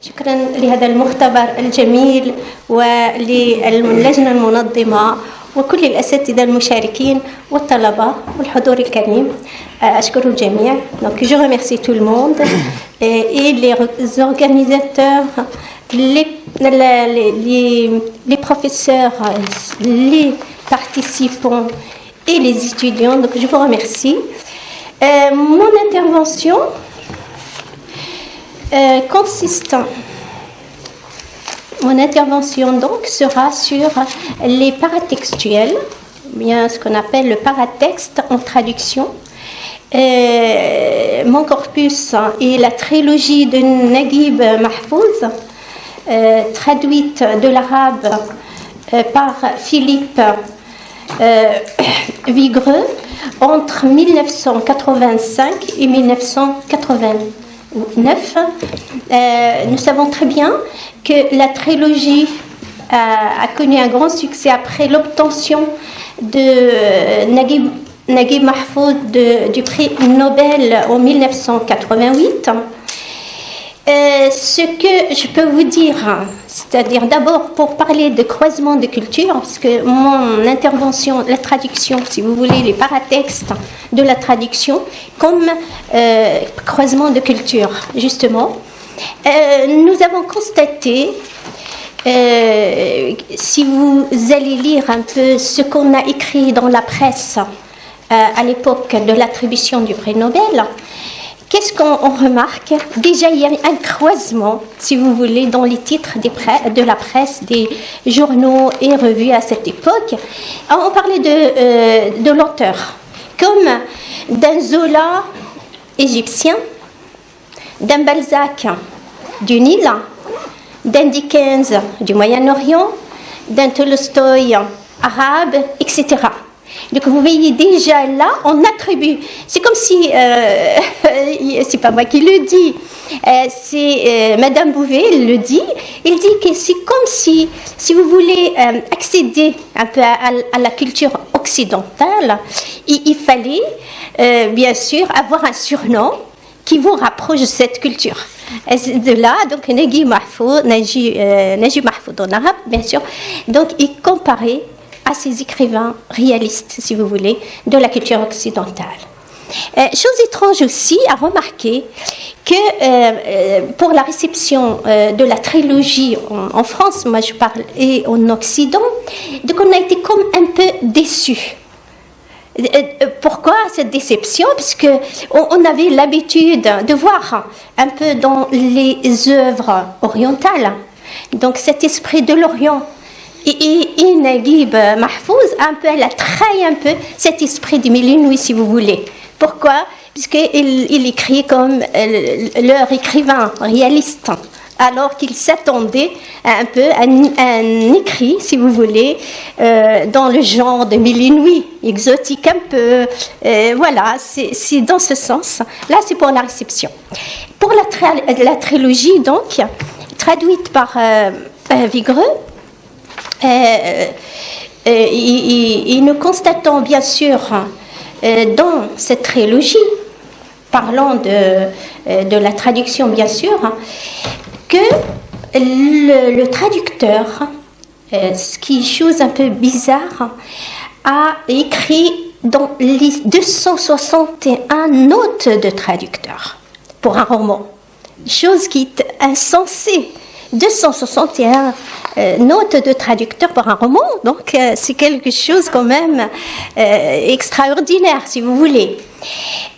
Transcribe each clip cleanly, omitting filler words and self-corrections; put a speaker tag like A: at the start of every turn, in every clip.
A: شكرا لهذا المختبر الجميل وللجنة المنظمة وكل الأساتذة المشاركين والطلبة والحضور الكريم. أشكر الجميع. Donc je remercie tout le monde et les organisateurs, les professeurs, les participants et les étudiants. Donc je vous remercie. Mon intervention Mon intervention donc sera sur les paratextuels, bien ce qu'on appelle le paratexte en traduction. Mon corpus est la trilogie de Naguib Mahfouz, traduite de l'arabe par Philippe Vigreux entre 1985 et 1989. Nous savons très bien que la trilogie a connu un grand succès après l'obtention de Naguib Mahfouz du prix Nobel en 1988. Ce que je peux vous dire, c'est-à-dire d'abord pour parler de croisement de culture, parce que mon intervention, la traduction, si vous voulez, les paratextes de la traduction, comme croisement de culture, justement. Nous avons constaté, si vous allez lire un peu ce qu'on a écrit dans la presse à l'époque de l'attribution du prix Nobel, qu'est-ce qu'on remarque? Déjà, il y a un croisement, si vous voulez, dans les titres de la presse, des journaux et revues à cette époque. On parlait de l'auteur, comme d'un Zola égyptien, d'un Balzac du Nil, d'un Dickens du Moyen-Orient, d'un Tolstoï arabe, etc. Donc vous voyez déjà là, on attribue. C'est comme si, c'est pas moi qui le dis, c'est Madame Bouvet, elle le dit. Il dit que c'est comme si vous voulez accéder un peu à la culture occidentale, il fallait bien sûr avoir un surnom qui vous rapproche de cette culture. Et de là, donc Naguib Mahfouz en arabe, bien sûr. Donc il comparait à ces écrivains réalistes, si vous voulez, de la culture occidentale. Chose étrange aussi à remarquer que pour la réception de la trilogie en France, moi je parle, et en Occident, donc on a été comme un peu déçus. Pourquoi cette déception? Parce que on avait l'habitude de voir un peu dans les œuvres orientales, donc cet esprit de l'Orient. Et Naguib Mahfouz, elle a trahi un peu cet esprit de Mille et une nuits, si vous voulez. Pourquoi? Parce qu'il écrit comme leur écrivain réaliste, alors qu'il s'attendait un peu à un écrit, si vous voulez, dans le genre de Mille et une nuits, exotique un peu. Voilà, c'est dans ce sens. Là, c'est pour la réception. Pour la trilogie, donc, traduite par Vigreux, et nous constatons bien sûr dans cette trilogie, parlant de la traduction bien sûr, que le traducteur, ce qui est chose un peu bizarre, a écrit dans les 261 notes de traducteur pour un roman, chose qui est insensée. 261 notes de traducteur pour un roman, donc c'est quelque chose quand même extraordinaire, si vous voulez.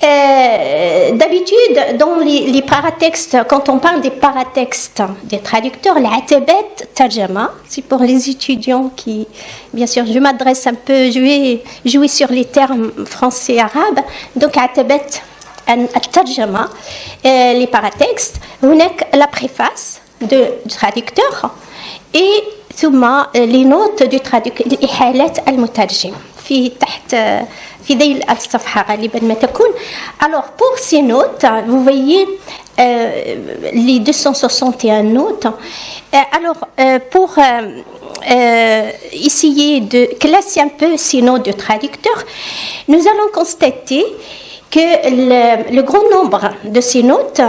A: D'habitude, dans les paratextes, quand on parle des paratextes des traducteurs, l'atabat tarjama, c'est pour les étudiants qui, bien sûr, je m'adresse un peu, je vais jouer sur les termes français et arabes, donc atabat tarjama, les paratextes, la préface du traducteur et ثم les notes du traducteur إحالة المترجم في تحت في ذيل الصفحة غالبا ما تكون. Alors pour ces notes, vous voyez les 261 notes. Alors pour essayer de classer un peu ces notes de traducteur, nous allons constater que le grand nombre de ces notes,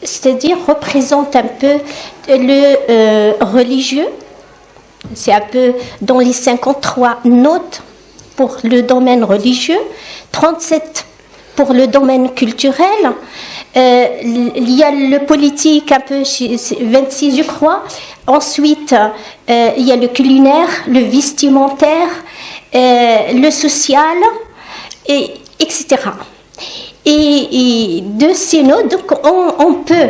A: c'est-à-dire représente un peu le religieux. C'est un peu dans les 53 notes pour le domaine religieux, 37 pour le domaine culturel. Il y a le politique, un peu 26, je crois. Ensuite, il y a le culinaire, le vestimentaire, le social, etc. Et de ces notes, donc, on peut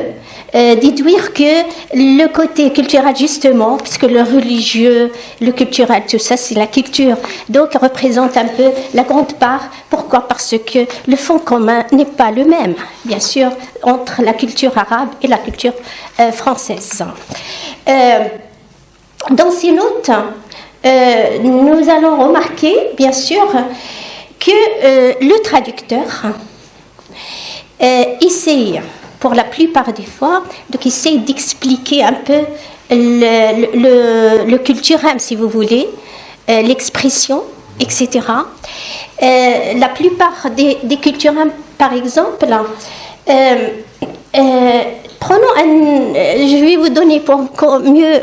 A: déduire que le côté culturel, justement, puisque le religieux, le culturel, tout ça, c'est la culture, donc représente un peu la grande part. Pourquoi? Parce que le fond commun n'est pas le même, bien sûr, entre la culture arabe et la culture française. Dans ces notes, nous allons remarquer, bien sûr, que le traducteur essaye, pour la plupart des fois, donc essaye d'expliquer un peu le culturel, si vous voulez, l'expression, etc. La plupart des culturels, par exemple, je vais vous donner pour mieux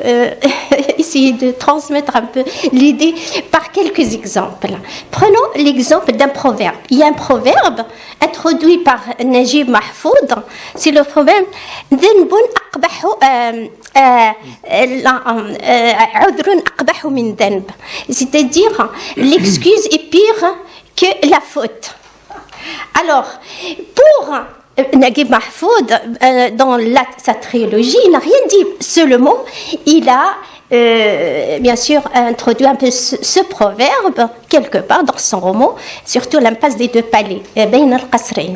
A: essayer de transmettre un peu l'idée par quelques exemples. Prenons l'exemple d'un proverbe. Il y a un proverbe introduit par Najib Mahfoud, c'est le proverbe ذنب أقبح عذر أقبح من ذنب, c'est-à-dire l'excuse est pire que la faute. Alors, pour Najib Mahfoud, dans sa trilogie, il n'a rien dit seulement, il a bien sûr introduit un peu ce proverbe quelque part dans son roman, surtout l'impasse des deux palais, Bayn al-Qasrayn.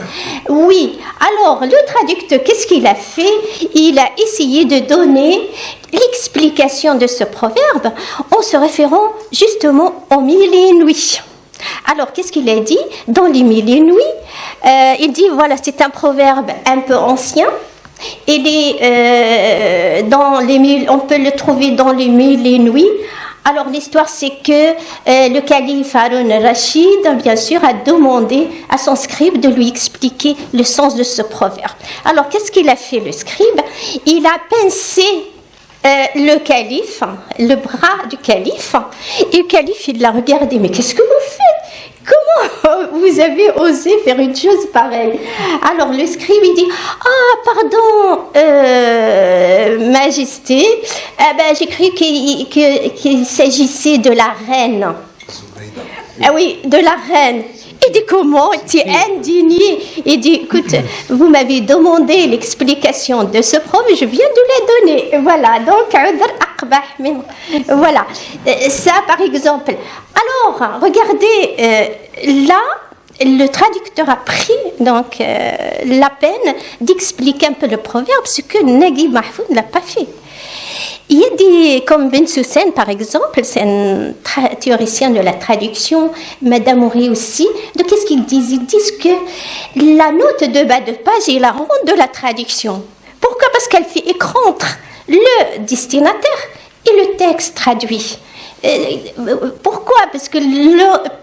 A: Oui, alors le traducteur, qu'est-ce qu'il a fait? Il a essayé de donner l'explication de ce proverbe en se référant justement aux mille et une nuits. Alors, qu'est-ce qu'il a dit? Dans les mille et une nuits, il dit, voilà, c'est un proverbe un peu ancien. Il est on peut le trouver dans les mille et une nuits. Alors, l'histoire, c'est que le calife Haroun al-Rachid, bien sûr, a demandé à son scribe de lui expliquer le sens de ce proverbe. Alors, qu'est-ce qu'il a fait, le scribe? Il a pincé le calife, le bras du calife, et le calife, il l'a regardé. Mais qu'est-ce que vous faites? Comment vous avez osé faire une chose pareille? Alors le scribe, il dit, ah, pardon, Majesté, j'ai cru qu'il s'agissait de la reine. Ah oui, de la reine. Il dit, comment? Il est indigné. Il dit, écoute, vous m'avez demandé l'explication de ce proverbe, je viens de la donner. Voilà, donc, voilà. Ça, par exemple. Alors, regardez, là, le traducteur a pris donc, la peine d'expliquer un peu le proverbe, ce que Najib Mahfoud n'a pas fait. Il y a des, comme Ben Soussen par exemple, c'est un théoricien de la traduction, Madame Houry aussi. Donc qu'est-ce qu'ils disent? Ils disent que la note de bas de page est la ronde de la traduction. Pourquoi? Parce qu'elle fait écran entre le destinataire et le texte traduit. Pourquoi? Parce que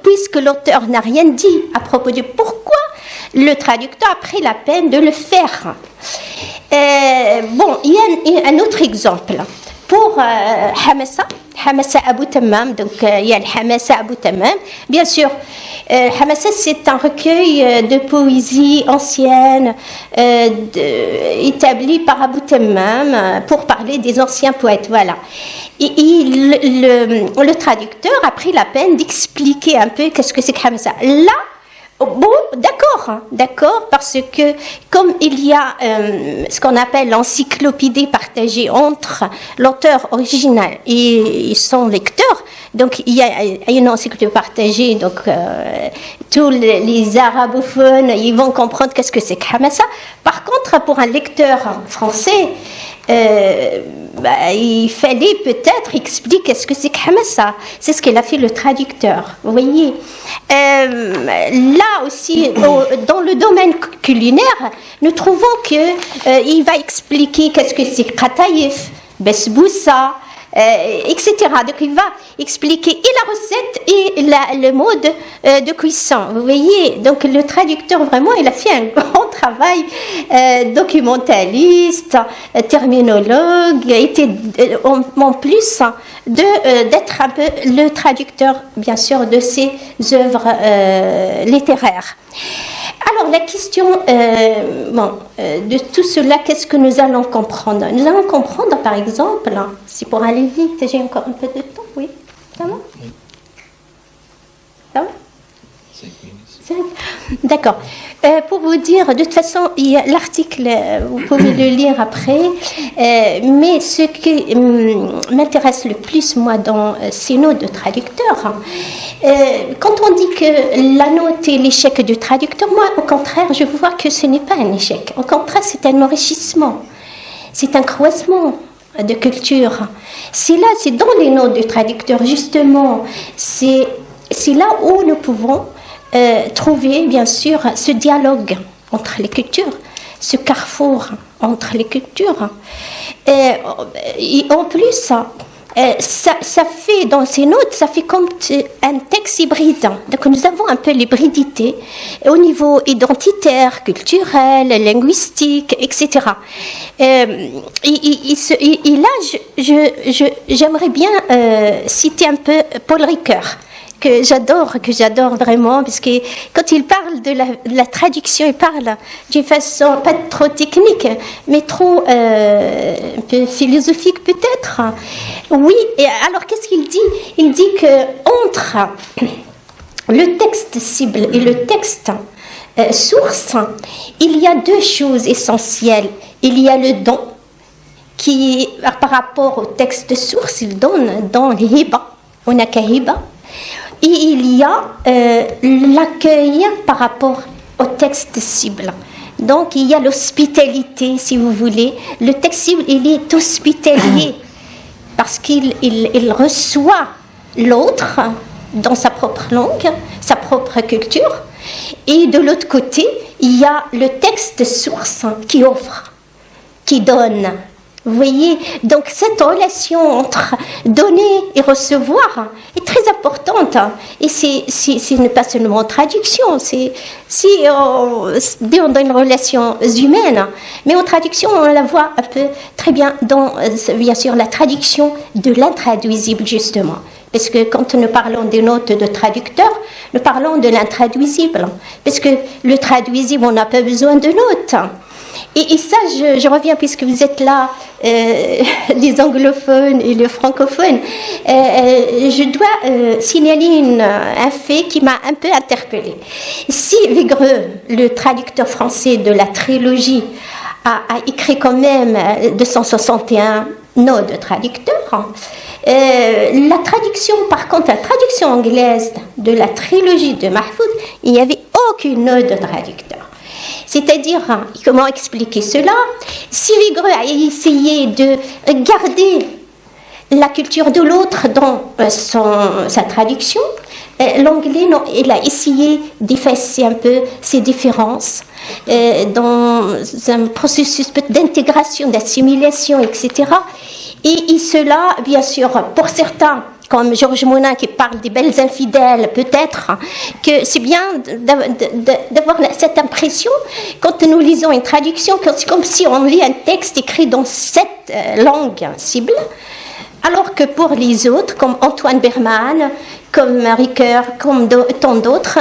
A: puisque l'auteur n'a rien dit à propos de pourquoi, le traducteur a pris la peine de le faire. Bon, il y a un autre exemple. Pour Hamassa Abou Tammam, donc il y a le Hamassa Abou Tammam. Bien sûr, Hamassa, c'est un recueil de poésie ancienne établi par Abou Tammam pour parler des anciens poètes. Voilà. Et le traducteur a pris la peine d'expliquer un peu qu'est-ce que c'est que Hamassa. Là, bon, d'accord, parce que comme il y a ce qu'on appelle l'encyclopédie partagée entre l'auteur original et son lecteur, donc il y a une encyclopédie partagée, donc tous les arabophones, ils vont comprendre qu'est-ce que c'est que Hamassa. Par contre, pour un lecteur français, il fallait peut-être expliquer ce que c'est que Hamassa. C'est ce qu'il a fait le traducteur. Vous voyez, là aussi, dans le domaine culinaire, nous trouvons qu'il va expliquer qu'est-ce que c'est Qataïf, Besboussa, etc. Donc il va expliquer et la recette et le mode de cuisson. Vous voyez, donc le traducteur vraiment, il a fait un grand travail documentaliste, terminologue, était en plus d'être un peu le traducteur, bien sûr, de ces œuvres littéraires. Alors la question de tout cela, qu'est-ce que nous allons comprendre? Nous allons comprendre, par exemple, si pour aller vite, j'ai encore un peu de temps, oui, ça va? Ça va? 5 minutes. D'accord. Pour vous dire, de toute façon, il y a l'article, vous pouvez le lire après, mais ce qui m'intéresse le plus, moi, dans ces notes de traducteur, quand on dit que la note est l'échec du traducteur, moi, au contraire, je vois que ce n'est pas un échec. Au contraire, c'est un enrichissement, c'est un croisement de culture. C'est là, c'est dans les notes du traducteur, justement, c'est là où nous pouvons trouver, bien sûr, ce dialogue entre les cultures, ce carrefour entre les cultures. Et en plus, ça fait, dans ces notes, ça fait comme un texte hybride. Donc nous avons un peu l'hybridité au niveau identitaire, culturel, linguistique, etc. Et là, j'aimerais bien citer un peu Paul Ricoeur, que j'adore vraiment, parce que quand il parle de la traduction, il parle d'une façon pas trop technique, mais trop un peu philosophique peut-être. Oui, et alors qu'est-ce qu'il dit? Il dit que entre le texte cible et le texte source, il y a deux choses essentielles. Il y a le don, qui par rapport au texte source, il donne dans l'hiba, on a qu'hiba. Et il y a l'accueil par rapport au texte cible. Donc, il y a l'hospitalité, si vous voulez. Le texte cible, il est hospitalier parce qu'il reçoit l'autre dans sa propre langue, sa propre culture. Et de l'autre côté, il y a le texte source qui offre, qui donne. Vous voyez, donc cette relation entre donner et recevoir est très importante. Et c'est pas seulement en traduction, c'est dans une relation humaine. Mais en traduction, on la voit un peu très bien dans, bien sûr, la traduction de l'intraduisible, justement. Parce que quand nous parlons des notes de traducteur, nous parlons de l'intraduisible. Parce que le traduisible, on n'a pas besoin de notes. Et ça, je reviens, puisque vous êtes là, les anglophones et les francophones, je dois signaler un fait qui m'a un peu interpellée. Si Vigreux, le traducteur français de la trilogie, a écrit quand même 261 notes de traducteur, la traduction, par contre, la traduction anglaise de la trilogie de Mahfouz, il n'y avait aucune note de traducteur. C'est-à-dire, comment expliquer cela? Si Vigreux a essayé de garder la culture de l'autre dans sa traduction, l'anglais, non, il a essayé d'effacer un peu ces différences dans un processus d'intégration, d'assimilation, etc. Et cela, bien sûr, pour certains, comme Georges Monin qui parle des belles infidèles, peut-être que c'est bien d'avoir cette impression quand nous lisons une traduction, que c'est comme si on lit un texte écrit dans cette langue cible, alors que pour les autres, comme Antoine Berman, comme Ricoeur, comme tant d'autres,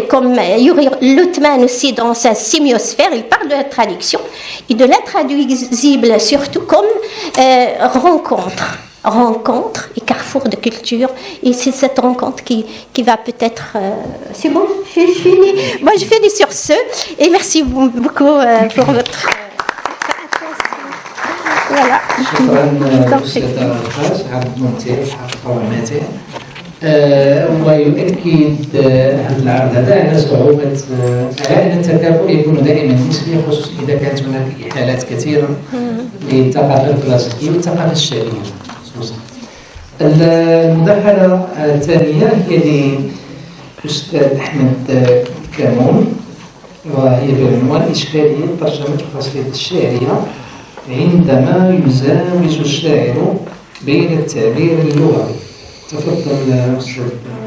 A: comme Yuri Lutman aussi dans sa sémiosphère, il parle de la traduction et de l'intraduisible surtout comme rencontre et carrefour de culture, et c'est cette rencontre qui va peut-être... C'est bon, je finis. Moi, je finis sur ce, et merci beaucoup pour votre attention. Voilà.
B: ويؤكد هذا العرض هذا على صعوبة على أن التكافؤ يكون دائما نسبي، خصوصا إذا كانت هناك إحالات كثيرة للثقافة الكلاسيكية والثقافة الشعبية خصوصا. المداخلة الثانية هي للأستاذ أحمد كامون، وهي بعنوان إشكالية ترجمة القصيدة الشعرية عندما يزاوج الشاعر بين التعبير اللغوي. تفضل أستاذ